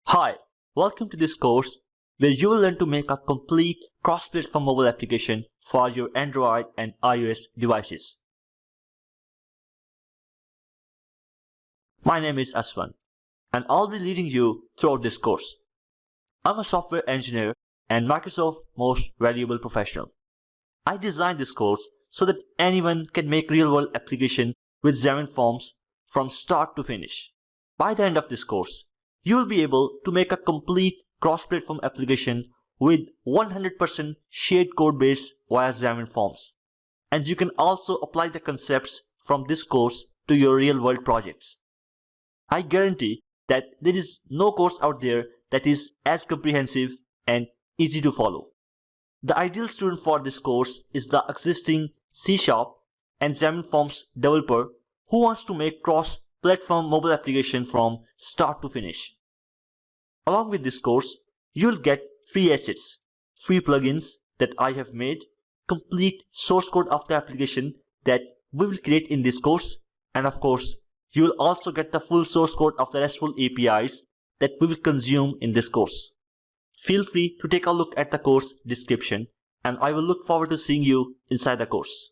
Hi, welcome to this course where you will learn to make a complete cross-platform mobile application for your Android and iOS devices. My name is Asfend, and I'll be leading you throughout this course. I'm a software engineer and Microsoft's most valuable professional. I designed this course so that anyone can make real-world application with Xamarin Forms from start to finish. By the end of this course, you will be able to make a complete cross-platform application with 100% shared code base via Xamarin Forms. And you can also apply the concepts from this course to your real-world projects. I guarantee that there is no course out there that is as comprehensive and easy to follow. The ideal student for this course is the existing C# and Xamarin Forms developer who wants to make cross-platform mobile application from start to finish. Along with this course, you will get free assets, free plugins that I have made, complete source code of the application that we will create in this course, and of course, you will also get the full source code of the Restful APIs that we will consume in this course. Feel free to take a look at the course description, and I will look forward to seeing you inside the course.